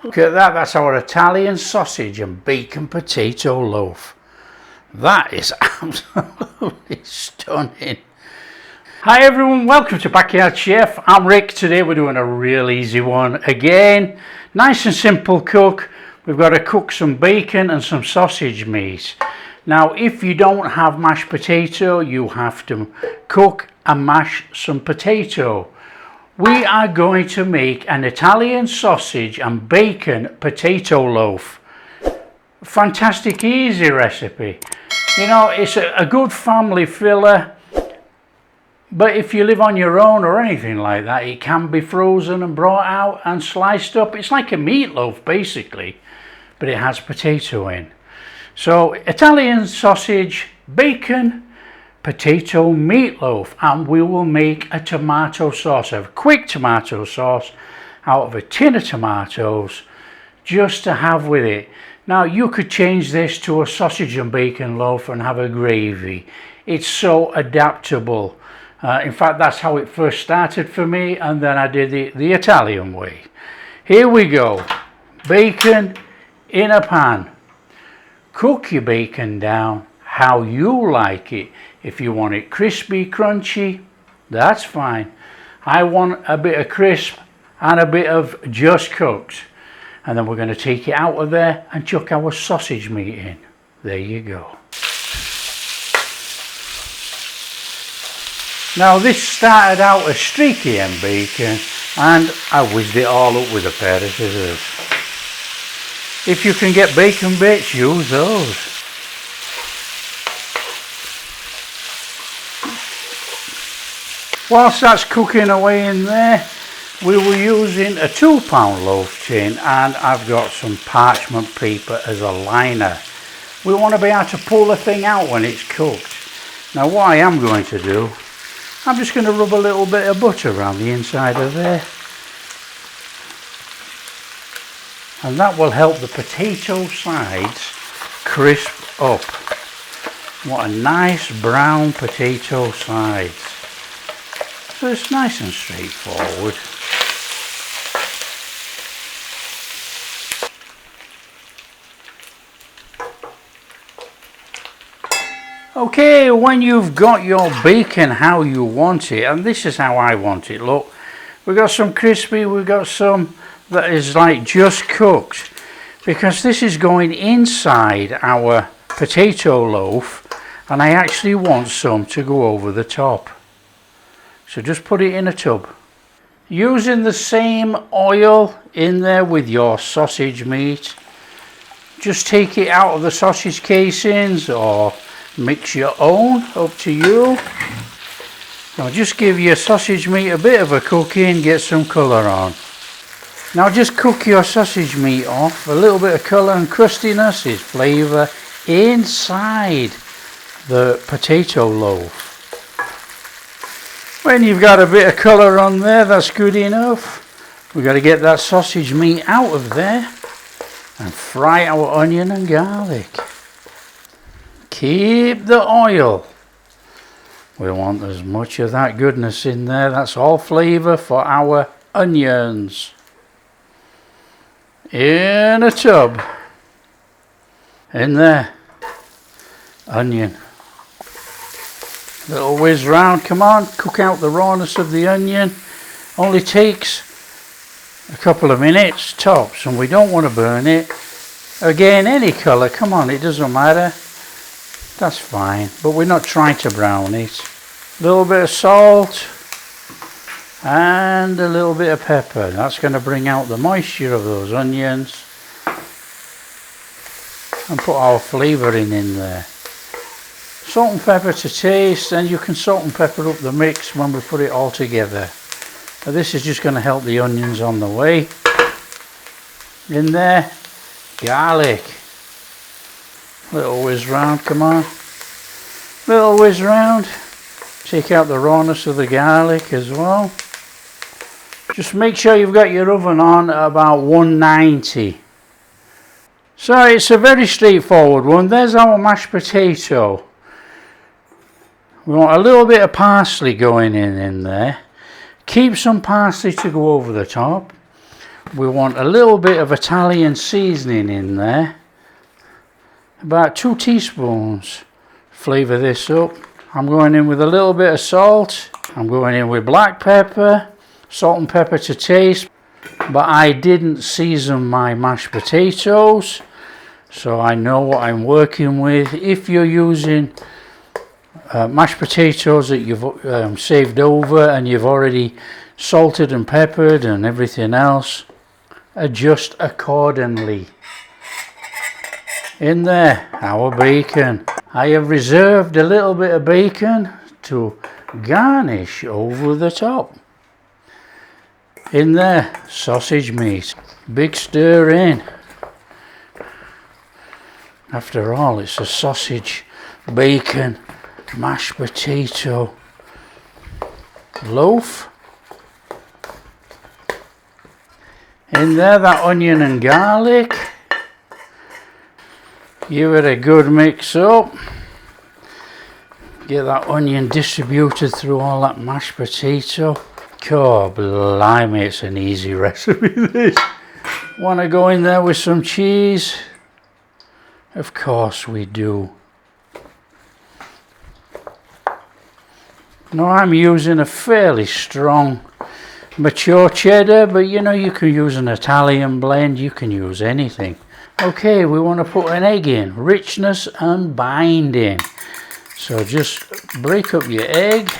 Look at that, that's our Italian sausage and bacon potato loaf. That is absolutely stunning. Hi everyone, welcome to Backyard Chef. I'm Rick. Today we're doing a real easy one. Again, nice and simple cook. We've got to cook some bacon and some sausage meat. Now if you don't have mashed potato, you have to cook and mash some potato. We are going to make an Italian sausage and bacon potato loaf. Fantastic easy recipe. You know, it's a good family filler. But if you live on your own or anything like that, it can be frozen and brought out and sliced up. It's like a meatloaf basically, but it has potato in. So Italian sausage, bacon, potato meatloaf, and we will make a tomato sauce, a quick tomato sauce out of a tin of tomatoes just to have with it. Now you could change this to a sausage and bacon loaf and have a gravy. It's so adaptable. In fact, that's how it first started for me, and then I did the Italian way. Here we go. Bacon in a pan. Cook your bacon down how you like it. If you want it crispy, crunchy, that's fine. I want a bit of crisp and a bit of just cooked. And then we're going to take it out of there and chuck our sausage meat in. There you go. Now this started out as streaky and bacon, and I whizzed it all up with a pair of scissors. If you can get bacon bits, use those. Whilst that's cooking away in there, we were using a 2-pound loaf tin, and I've got some parchment paper as a liner. We want to be able to pull the thing out when it's cooked. Now what I am going to do, I'm just going to rub a little bit of butter around the inside of there, and that will help the potato sides crisp up. What a nice brown potato sides. So it's nice and straightforward. Okay, when you've got your bacon how you want it, and this is how I want it, look, we've got some crispy, we've got some that is like just cooked, because this is going inside our potato loaf, and I actually want some to go over the top. So just put it in a tub. Using the same oil in there with your sausage meat, just take it out of the sausage casings or mix your own, up to you. Now just give your sausage meat a bit of a cooking, get some colour on. Now just cook your sausage meat off. A little bit of colour and crustiness is flavour inside the potato loaf. When you've got a bit of colour on there, that's good enough. We've got to get that sausage meat out of there and fry our onion and garlic. Keep the oil. We want as much of that goodness in there. That's all flavour for our onions. In a tub. In there. Onion. Little whiz round. Come on, cook out the rawness of the onion. Only takes a couple of minutes tops, and we don't want to burn it. Again, any colour, come on, it doesn't matter. That's fine, but we're not trying to brown it. A little bit of salt and a little bit of pepper. That's going to bring out the moisture of those onions, and put our flavour in there. Salt and pepper to taste, and you can salt and pepper up the mix when we put it all together. Now this is just going to help the onions on the way. In there, garlic. Little whiz round, come on. Little whiz round. Take out the rawness of the garlic as well. Just make sure you've got your oven on at about 190. So it's a very straightforward one. There's our mashed potato. We want a little bit of parsley going in there. Keep some parsley to go over the top. we want a little bit of Italian seasoning in there. About 2 teaspoons. Flavour this up. I'm going in with a little bit of salt. I'm going in with black pepper, salt and pepper to taste. But I didn't season my mashed potatoes, so I know what I'm working with. If you're using mashed potatoes that you've saved over and you've already salted and peppered and everything else, adjust accordingly. In there, our bacon. I have reserved a little bit of bacon to garnish over the top. In there, sausage meat. Big stir in. After all, it's a sausage, bacon, mashed potato loaf. In there, that onion and garlic. Give it a good mix up. Get that onion distributed through all that mashed potato. God blimey, it's an easy recipe this. Want to go in there with some cheese? Of course we do. Now I'm using a fairly strong mature cheddar, but you know, you can use an Italian blend, you can use anything. Okay, we want to put an egg in, richness and binding. So just break up your egg.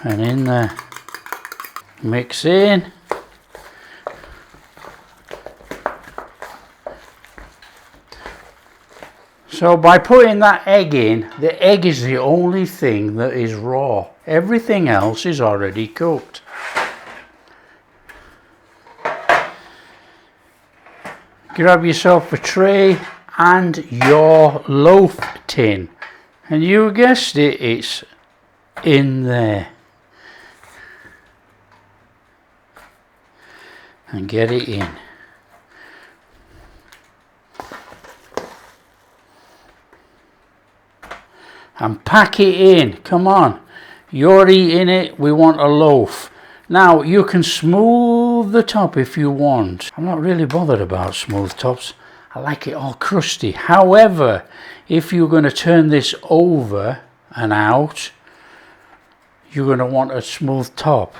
And in there, mix in. So by putting that egg in, the egg is the only thing that is raw. Everything else is already cooked. Grab yourself a tray and your loaf tin. And you guessed it, it's in there. And get it in. And pack it in. Come on. You're eating it. We want a loaf. Now, you can smooth the top if you want. I'm not really bothered about smooth tops. I like it all crusty. However, if you're going to turn this over and out, you're going to want a smooth top.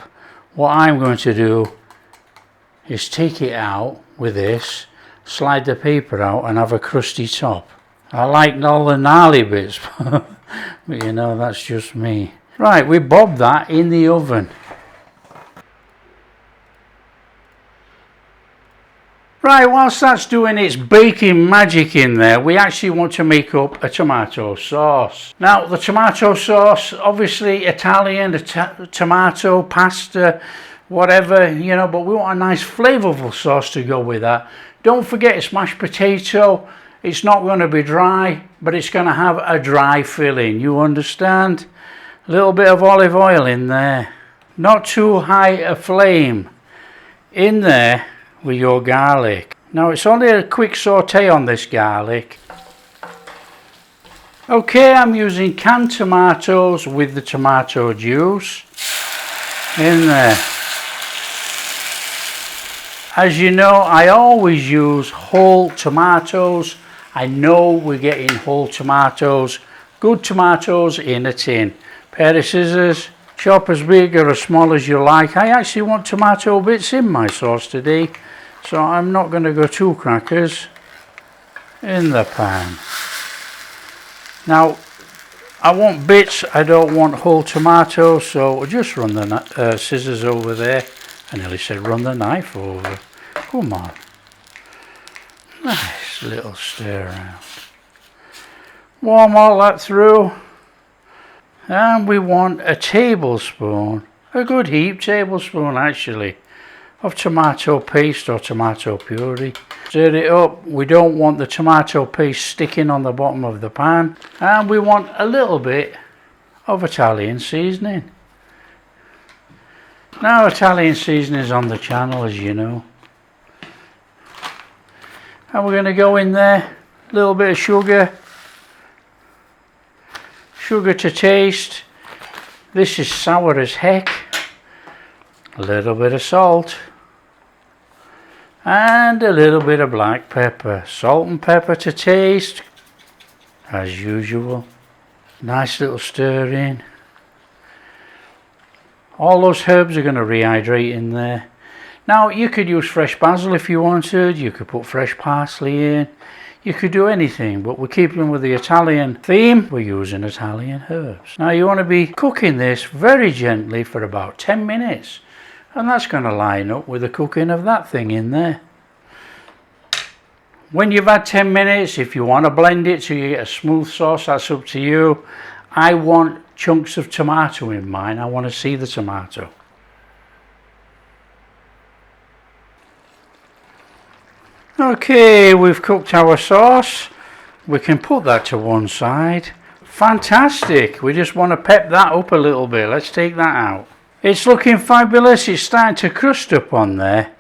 What I'm going to do is take it out with this, slide the paper out and have a crusty top. I like all the gnarly bits, but you know, that's just me. Right, we bob that in the oven. Right, whilst that's doing its baking magic in there, we actually want to make up a tomato sauce. Now, the tomato sauce, obviously Italian, tomato, pasta, whatever, you know, but we want a nice flavourful sauce to go with that. Don't forget it's mashed potato. It's not going to be dry, but it's going to have a dry filling. You understand? A little bit of olive oil in there. Not too high a flame. In there with your garlic. Now it's only a quick saute on this garlic. Okay, I'm using canned tomatoes with the tomato juice. In there. As you know, I always use whole tomatoes. I know we're getting whole tomatoes, good tomatoes in a tin. Pair of scissors, chop as big or as small as you like. I actually want tomato bits in my sauce today, so I'm not going to go too crackers. In the pan. Now, I want bits, I don't want whole tomatoes, so I'll just run the scissors over there. I nearly said run the knife over. Come on. Nice little stir around. Warm all that through. And we want a tablespoon, a good heap tablespoon actually, of tomato paste or tomato puree. Stir it up. We don't want the tomato paste sticking on the bottom of the pan. And we want a little bit of Italian seasoning. Now Italian seasoning is on the channel, as you know. And we're going to go in there, a little bit of sugar to taste, This is sour as heck. A little bit of salt. And a little bit of black pepper. Salt and pepper to taste, as usual. Nice little stir in. All those herbs are going to rehydrate in there. Now you could use fresh basil if you wanted. You could put fresh parsley in. You could do anything, but we're keeping with the Italian theme. We're using Italian herbs. Now you want to be cooking this very gently for about 10 minutes. And that's going to line up with the cooking of that thing in there. When you've had 10 minutes, if you want to blend it so you get a smooth sauce, that's up to you. I want chunks of tomato in mine. I want to see the tomato. Okay, we've cooked our sauce. We can put that to one side. Fantastic. We just want to pep that up a little bit. Let's take that out. It's looking fabulous. It's starting to crust up on there.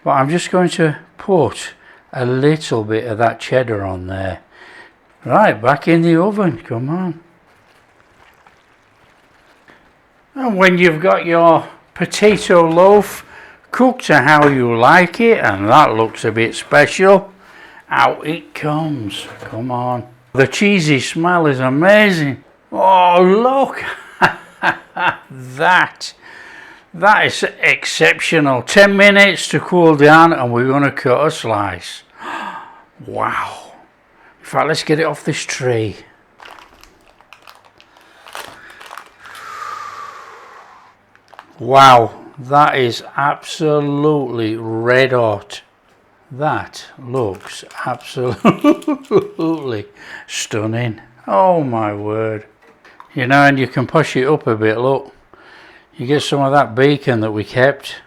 But I'm just going to put a little bit of that cheddar on there. Right, back in the oven. Come on. And when you've got your potato loaf cooked to how you like it, and that looks a bit special, out it comes. Come on. The cheesy smell is amazing. Oh, look. That is exceptional. 10 minutes to cool down and we're going to cut a slice. Wow. In fact, let's get it off this tray. Wow. That is absolutely red hot. That looks absolutely stunning. Oh my word. You know, and you can push it up a bit, look. You get some of that bacon that we kept.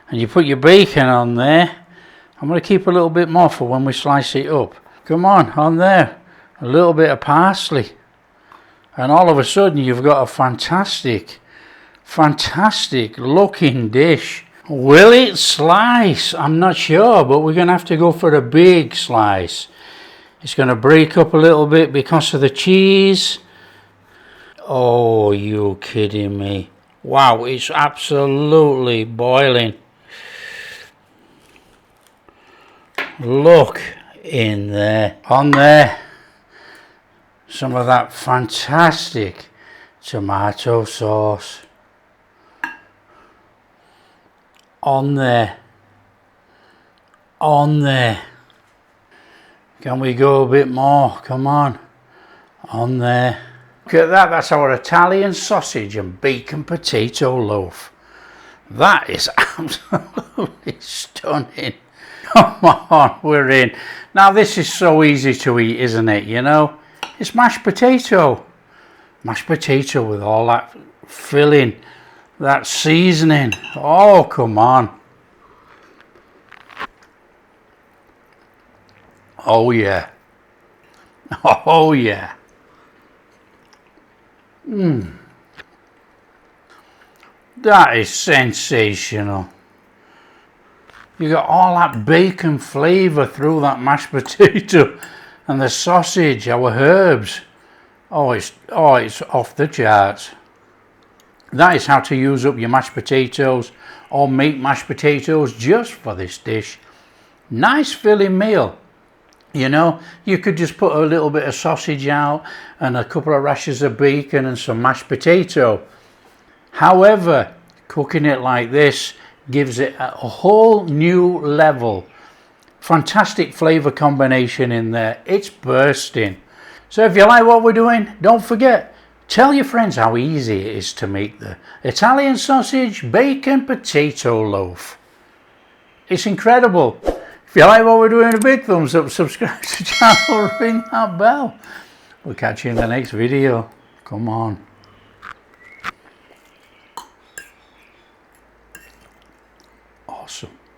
And you put your bacon on there. I'm going to keep a little bit more for when we slice it up. Come on there. A little bit of parsley. And all of a sudden you've got a fantastic looking dish. Will it slice? I'm not sure, but we're going to have to go for a big slice. It's going to break up a little bit because of the cheese. Oh, you kidding me? Wow, it's absolutely boiling. Look in there. On there, some of that fantastic tomato sauce. On there. Can we go a bit more? Come on. On there. Look at that. That's our Italian sausage and bacon potato loaf. That is absolutely stunning. Come on, we're in. Now this is so easy to eat, isn't it? You know, it's mashed potato. Mashed potato with all that filling. That seasoning. Oh, come on. Oh, yeah. Oh, yeah. That is sensational. You got all that bacon flavour through that mashed potato and the sausage, our herbs. Oh, it's off the charts. That is how to use up your mashed potatoes or make mashed potatoes just for this dish. Nice filling meal. You know, you could just put a little bit of sausage out and a couple of rashers of bacon and some mashed potato. However, cooking it like this gives it a whole new level. Fantastic flavour combination in there. It's bursting. So if you like what we're doing, don't forget, tell your friends how easy it is to make the Italian sausage bacon potato loaf. It's incredible. If you like what we're doing, a big thumbs up, subscribe to the channel, ring that bell. We'll catch you in the next video. Come on.